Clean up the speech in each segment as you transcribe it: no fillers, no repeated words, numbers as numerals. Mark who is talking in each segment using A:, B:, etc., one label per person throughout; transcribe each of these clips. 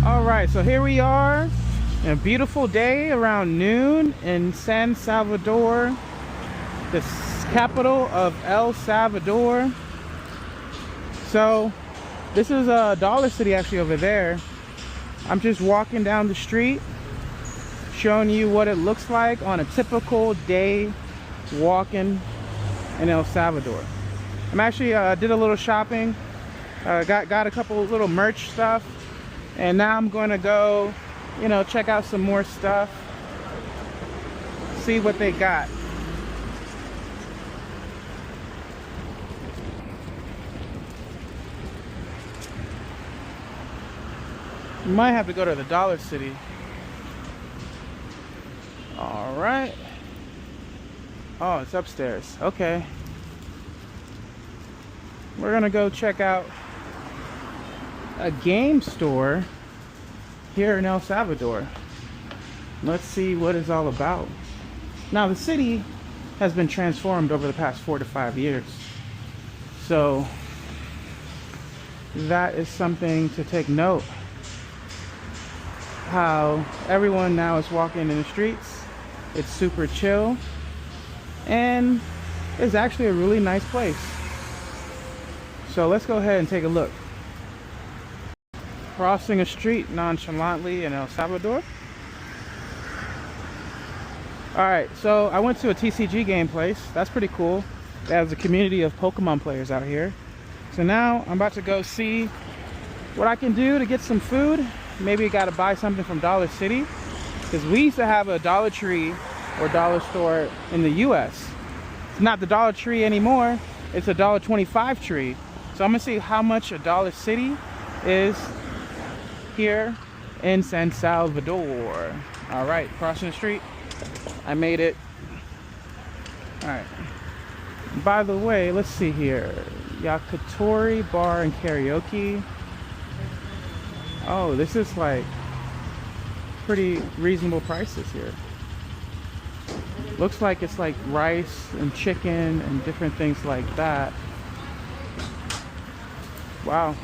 A: All right, so here we are, a beautiful day around noon in San Salvador, the capital of El Salvador. So this is a Dollar City actually over there. I'm just walking down the street showing you what it looks like on a typical day walking in El Salvador. I'm actually did a little shopping, got a couple little merch stuff, and now I'm going to go, check out some more stuff, see what they got. You might have to go to the Dollar City. All right. Oh, it's upstairs. Okay. We're gonna go check out a game store here in El Salvador. Let's see what it's all about. Now, the city has been transformed over the past 4 to 5 years. So that is something to take note. How everyone now is walking in the streets. It's super chill. And it's actually a really nice place. So let's go ahead and take a look. Crossing a street nonchalantly in El Salvador. Alright, so I went to a TCG game place. That's pretty cool. There's a community of Pokemon players out here. So now I'm about to go see what I can do to get some food. Maybe gotta buy something from Dollar City, because we used to have a Dollar Tree or dollar store in the US. It's not the Dollar Tree anymore. It's a $1.25 tree. So I'm gonna see how much a Dollar City is here in San Salvador. All right, crossing the street. I made it. All right. By the way, let's see here. Yakitori Bar and Karaoke. Oh, this is like pretty reasonable prices here. Looks like it's like rice and chicken and different things like that. Wow.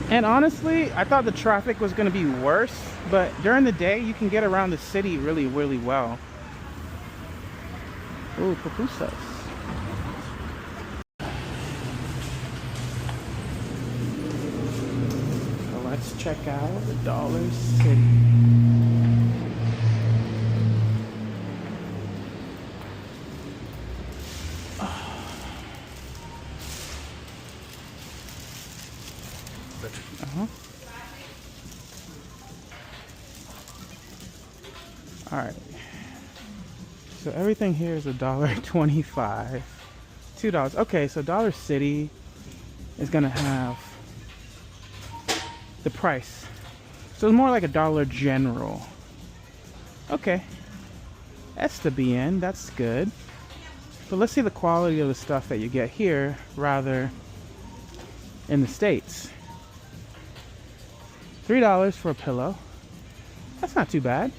A: And honestly, I thought the traffic was going to be worse, but during the day you can get around the city really, really well. Ooh, pupusas. So let's check out the Dollar City. All right. So everything here is $1.25, $2. Okay, so Dollar City is gonna have the price. So it's more like a Dollar General. Okay, that's to be in. That's good. But let's see the quality of the stuff that you get here rather in the States. $3 for a pillow. That's not too bad.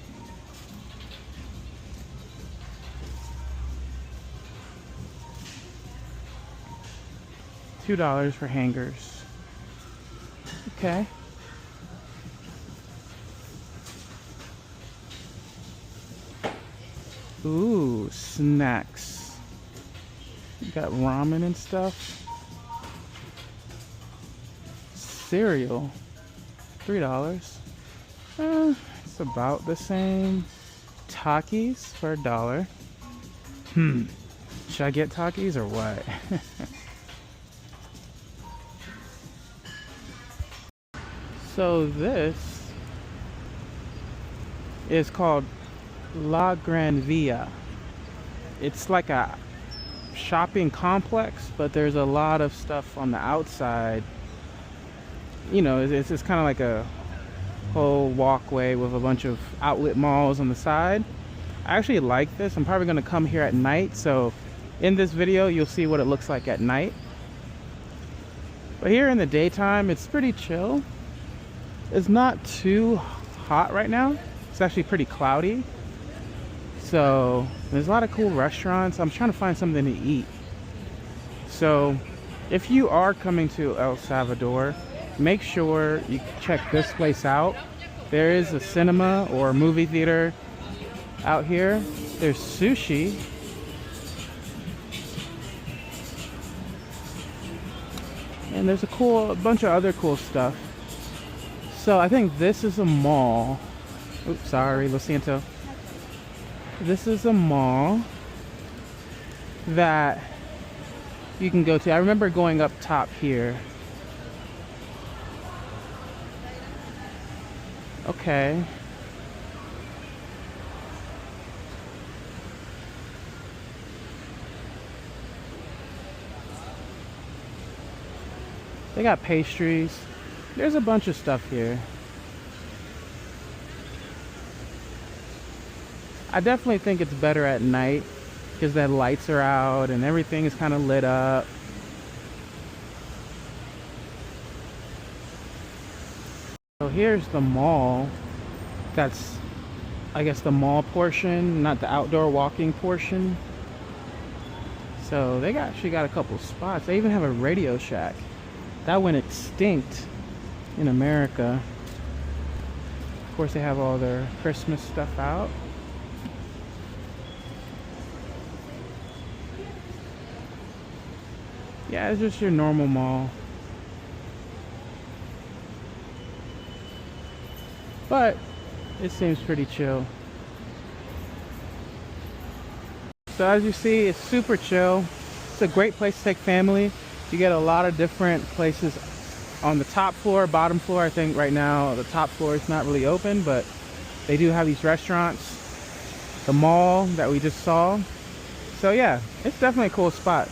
A: $2 for hangers. Okay. Ooh, snacks. You got ramen and stuff. Cereal. $3. It's about the same. Takis for $1. Should I get Takis or what? So this is called La Gran Via. It's like a shopping complex, but there's a lot of stuff on the outside. It's kind of like a whole walkway with a bunch of outlet malls on the side. I actually like this. I'm probably going to come here at night, so in this video you'll see what it looks like at night. But here in the daytime it's pretty chill. It's not too hot right now. It's actually pretty cloudy. So there's a lot of cool restaurants. I'm trying to find something to eat. So if you are coming to El Salvador, make sure you check this place out. There is a cinema or a movie theater out here. There's sushi. And there's a bunch of other cool stuff. So I think this is a mall. Oops, sorry, lo siento. This is a mall that you can go to. I remember going up top here. Okay. They got pastries. There's a bunch of stuff here. I definitely think it's better at night because the lights are out and everything is kind of lit up. So here's the mall. That's, I guess, the mall portion, not the outdoor walking portion. So they actually got a couple spots. They even have a Radio Shack. That went extinct in America. Of course, they have all their Christmas stuff out. Yeah, it's just your normal mall. But it seems pretty chill. So as you see, it's super chill. It's a great place to take family. You get a lot of different places on the top floor, bottom floor. I think right now the top floor is not really open, but they do have these restaurants. The mall that we just saw. So yeah, it's definitely a cool spot.